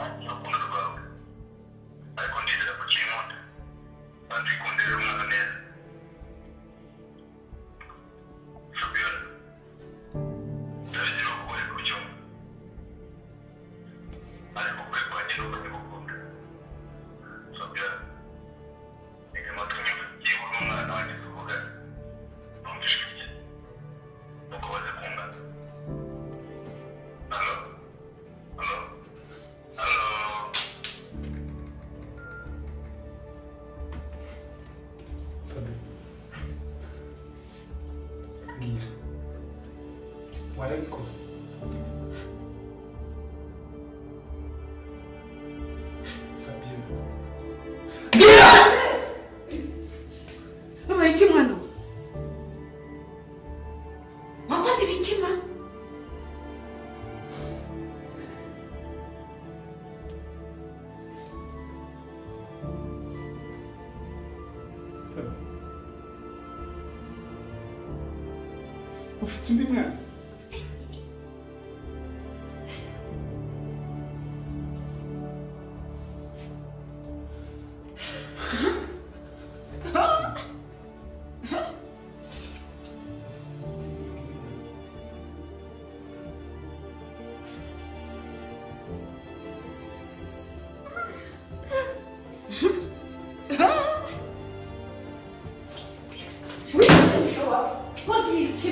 urukundo rwawe ariko ndizera ko ukinkunda kandi wikundira umwana neza Fabiola ndabigira ukuri ku cyuma ariko kwe kwanjye nuko ndimukunda Fabiola reka amatwi nyumva byibura umwana wanjye tuvuga numva ijwi rye nuko baze kungana Allo Allo Allo Mbwira warabikoze Fabiola Mbwira Wabaye iki mwana wakoze ibiki ma ufite undi mwana Wakoze ibiki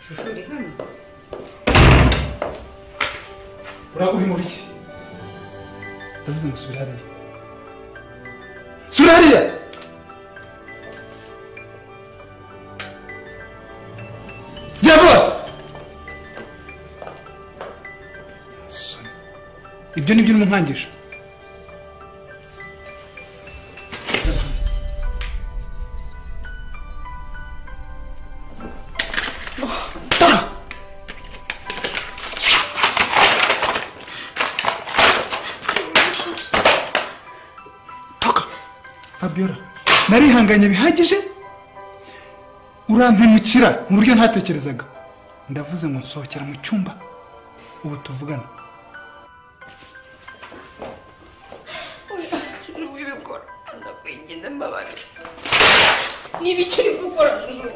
Shusho uri hano? Uri mu biki? Ndavuze ngo subira hariya. Subira hariya! Jya bose! Ibyo ni byo urimo nkangisha. Fabiola, narihanganye bihagije urampemukira mu buryo ntatekerezaga. Ndavuze ngo nsohokera mu cyumba ubu tuvugana. Wibikora ndakwigenda mbabare. Niba icyo uri gukora Shusho.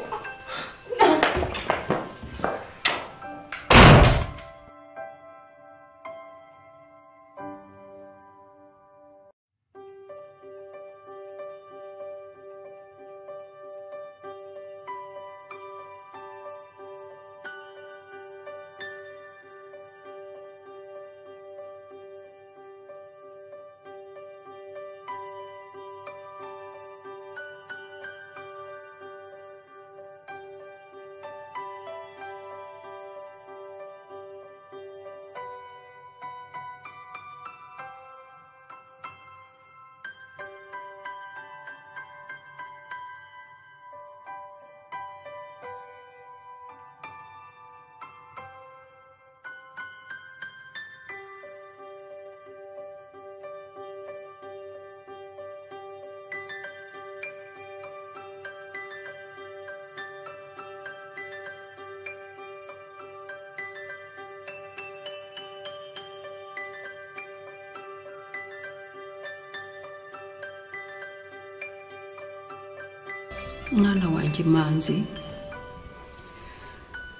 Mwana wanjye Manzi,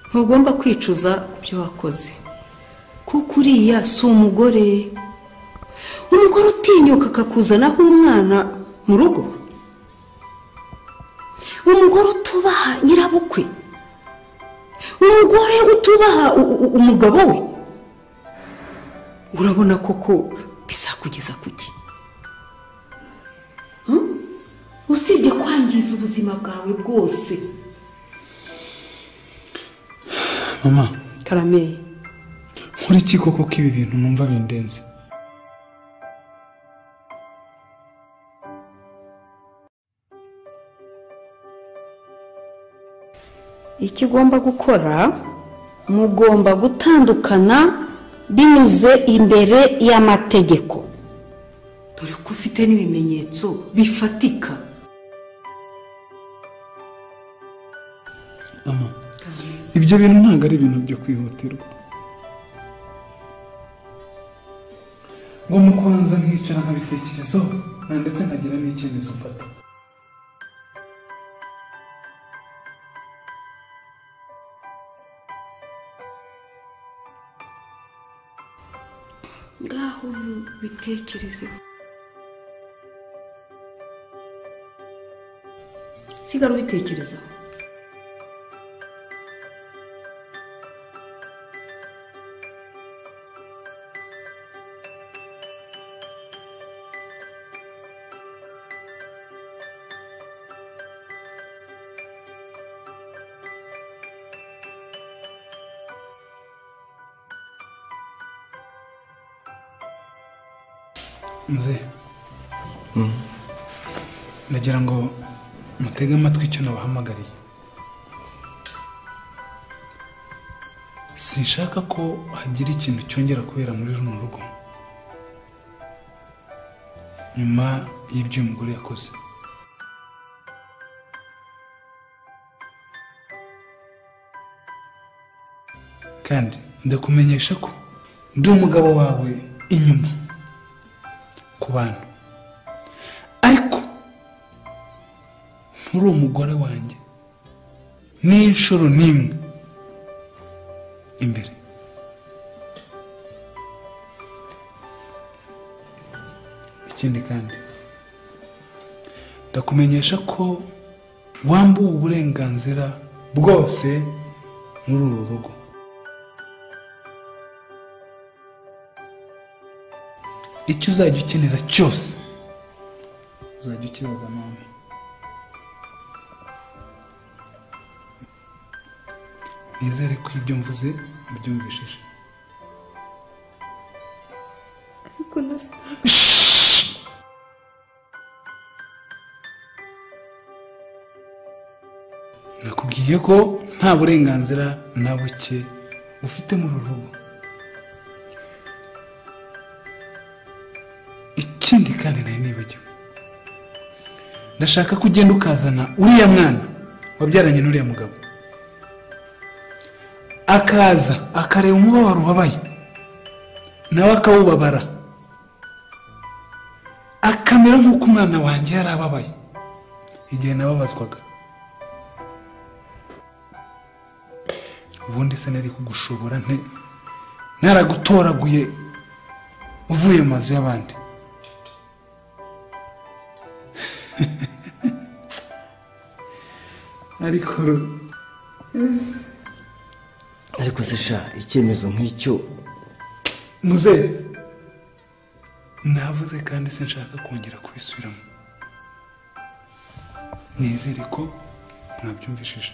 ntugomba kwicuza ku byo wakoze kuko uriya si umugore utinyuka akakuzanaho umwana mu rugo, umugore utubaha nyirabukwe, umugore utubaha umugabo we. Urabona koko bizakugeza kuki? Usibye kwangiza ubuzima bwawe bwose. Mama, Karame, nkora iki koko ko ibi bintu numva bindenze? icyo ugomba gukora, mugomba gutandukana binyuze imbere y'amategeko. Dore ko ufite n'ibimenyetso bifatika. Mama, ibyo bintu ntabwo ari ibintu byo kwihutirwa. Ngo mukubanza nkicara nkabitekerezaho ndetse nkagira n'icyemezo mfata. Ngaho bitekerezeho. Sigara ubitekerezaho. Mzee, ndagira ngo mutege amatwi icyo nabahamagariye. Sinshaka ko hagira ikintu cyongera kubera muri runo rugo nyuma y'ibyo umugore yakoze. Kandi ndakumenyesha ko ndi umugabo wawe inyuma ku bantu, ariko nturi umugore wanjye n'inshuro n'imwe imbere. Ikindi kandi ndakumenyesha ko wambuwe uburenganzira bwose muri uru rugo. Icyo uzajya ukenera cyose uzajya ukibaza mama. Nizere ko ibyo mvuze ubyumvishije. ariko nasa nakubwiye ko nta burenganzira na buke ufite muri uru rugo. Ikindi kandi nari nibagiwe, ndashaka ko ugenda ukazana uriya mwana wabyaranye n'uriya mugabo, akaza akareba umubabaro ubabaye nawe akawubabara, akamera nk'uko umwana wanjye yari ababaye igihe nababazwaga. Ubundi se nari kugushobora nte naragutoraguye uvuye mu mazu y'abandi? ariko se sha icyemezo nk'icyo muzehe navuze kandi sinshaka kongera kubisubiramo. Nizere ko mwabyumvishije.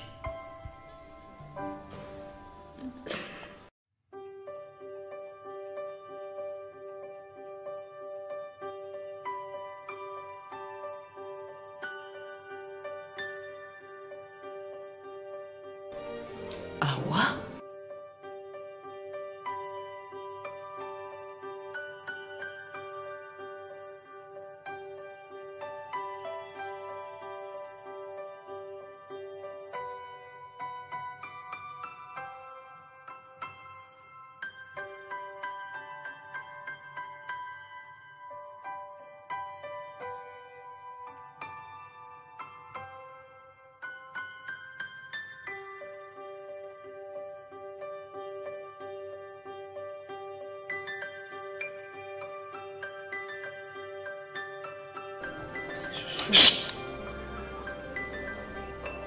awa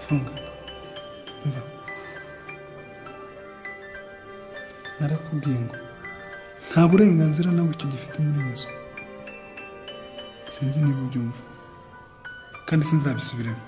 Funga. Mva. Narakubwiye ngo nta burenganzira na buke ugifite muri iyi nzu. Sinzi niba ubyumva kandi sinzabisubiremo.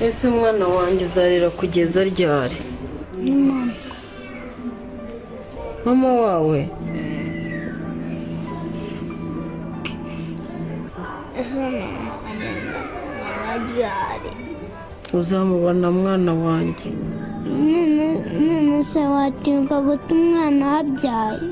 ese umwana wanjye uzarira kugeza ryari? Ni mama. Mama wawe Ryari. uzamubona mwana wanjye? None se watinyuka guta umwana wabyaye?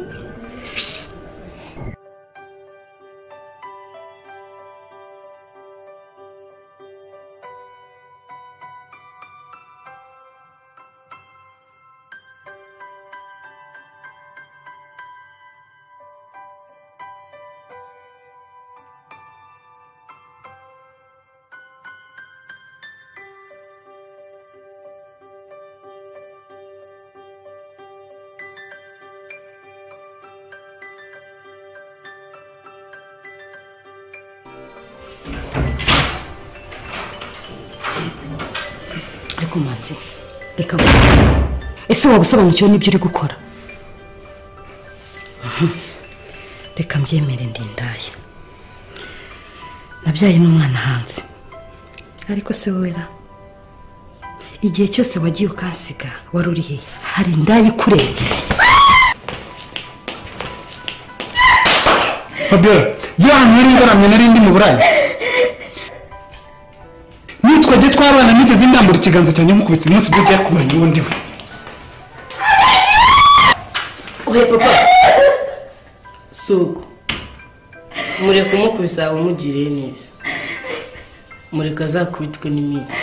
ariko manzi reka ese waba usobanukiwe n'ibyo uri gukora? reka mbyemere ndindaya nabyaye n'umwana hanze, ariko se wera igihe cyose wagiye ukansiga wari uri hehe? hari indaya ikureba. Fabiola yari ngaramye narindi mu burayi. Nitwaje twabana nigeze ndambura ikiganza cyanjye mukubita umunsi byo bya kumenya ubundi we. oya papa suko mure kumukubisa umugiriye neza mureka azakubitwe n'iminsi.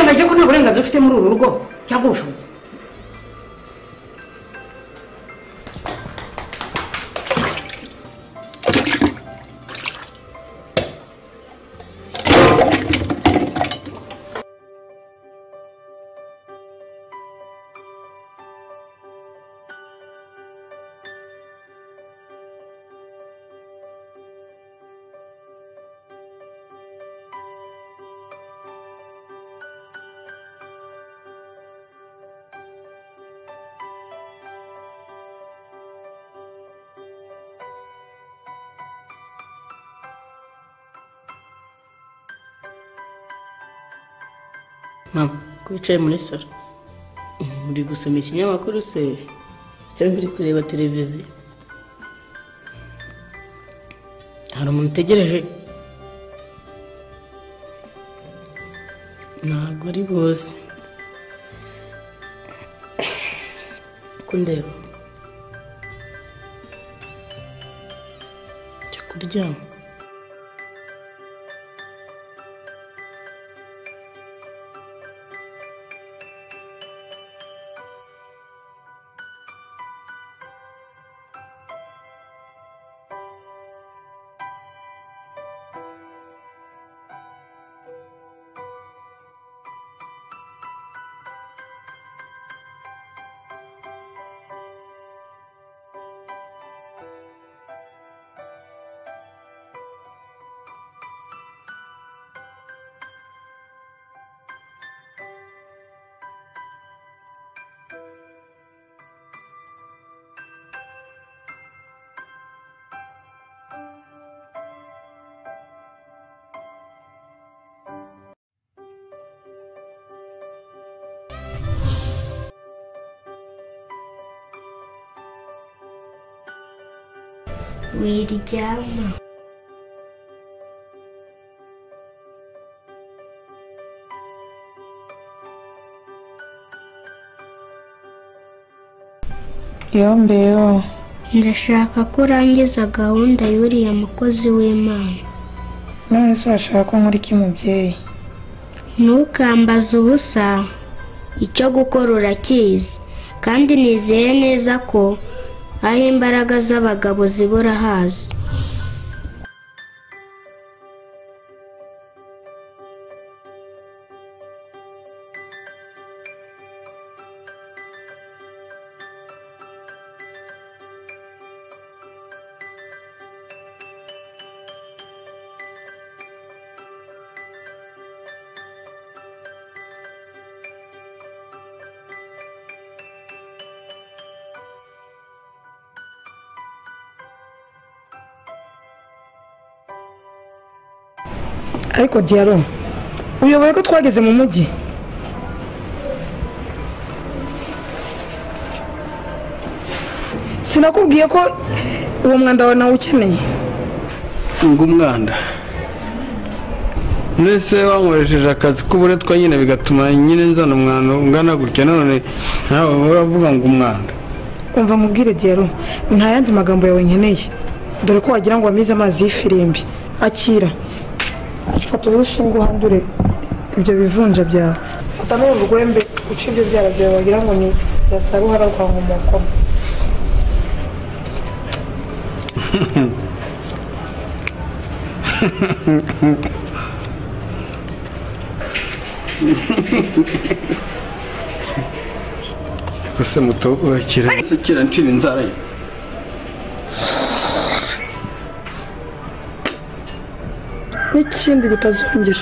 Bajya ko nta burenganzira ufite muri uru rugo cyangwa ubushobozi. Mama, wicaye muri salo. Uri gusoma ikinyamakuru se cyangwa uri kureba televiziyo? Hari umuntu utegereje? Ntabwo ari buze. Kundeba. Jya kuryama. Wiryama. Yombeho. Ndashaka ko urangiza gahunda y'uriya mukozi w'Imana. None se urashaka ko nkora iki mubyeyi? Ntukambaze ubusa, icyo gukora urakizi, kandi nizeye neza ko aho imbaraga z'abagabo zibura haza. Ariko Diaro, uyoboye ko twageze mu mujyi? sinakubwiye ko uwo mwanda wawe nawe ukeneye ngo umwanda mwese wankoresheje akazi k'uburetwa nyine bigatuma nyine nzana umwanda ungana gutya none nawe uravuga ngo umwanda. umva mubwire Diaro nta yandi magambo yawe nkeneye dore ko wagira ngo wamize amazi y'ifirimbi akira fata urushinge uhandure ibyo bivunja byawe fata n'urwembe uca ibyo byara byawe wagira ngo ni byasaruhara rwa nkomokoma Gusa muto urakira kira ncira inzara ye. n'ikindi bitazongera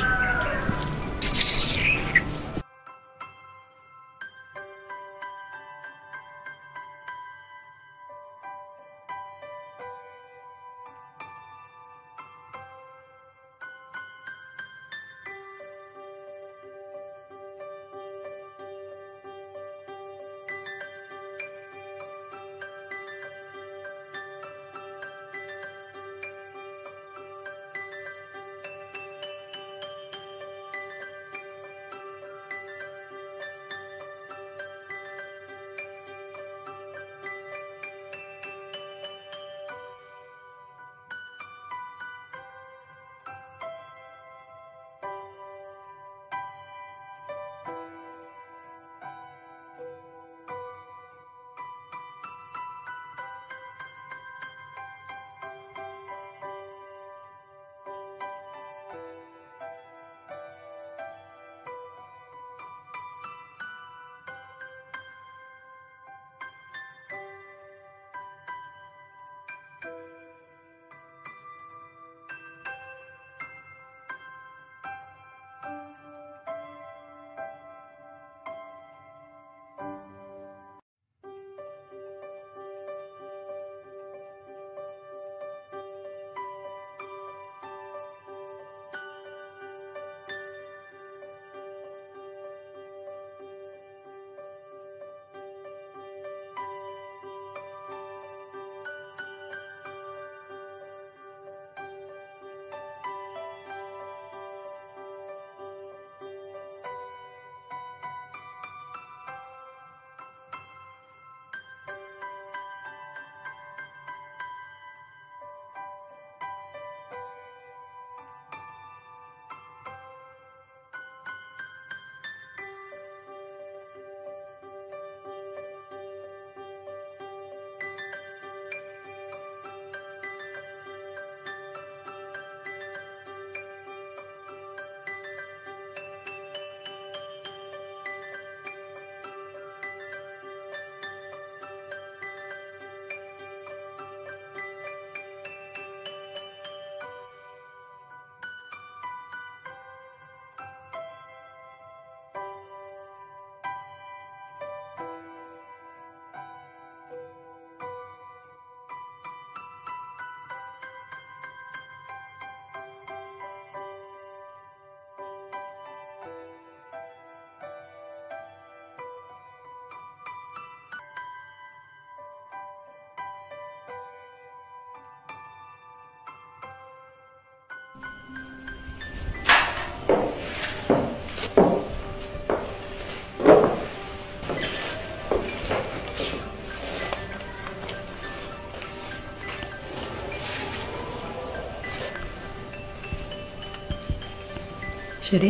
Sheri,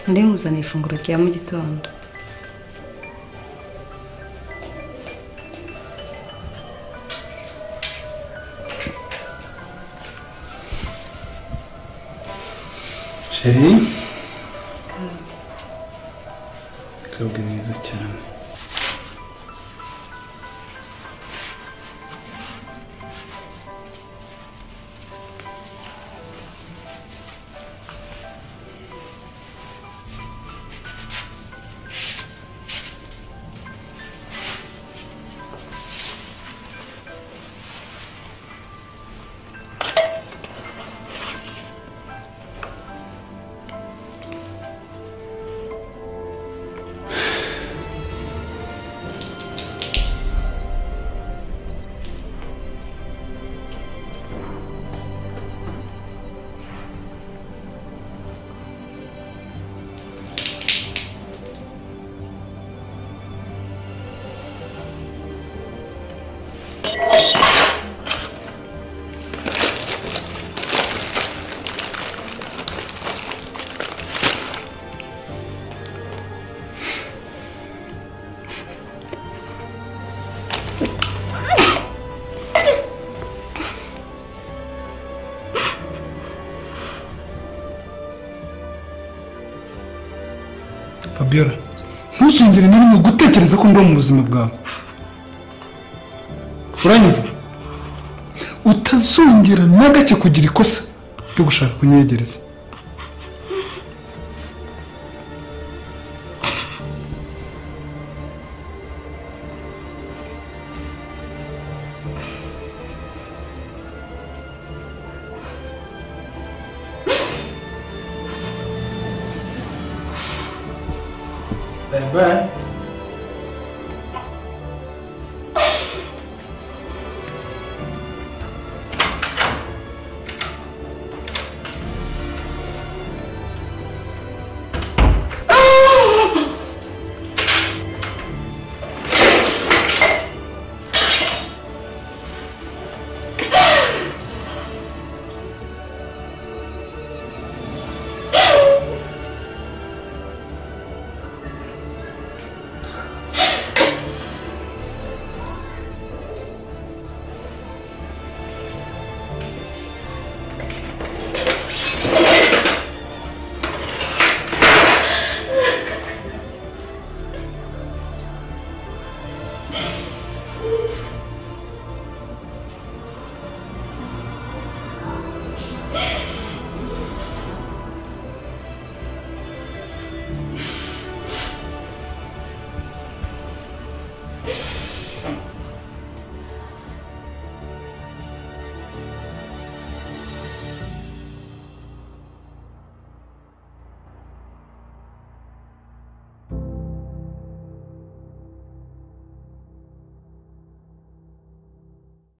ndi nkuzaniye ifunguro rya mu gitondo. Sheri, kabwe neza cyane. Fabiola ntuzongere na rimwe gutekereza ko ndi mu buzima bwawe uranyumva utazongera na gake kugira ikosa ryo gushaka kunyegereza Bye.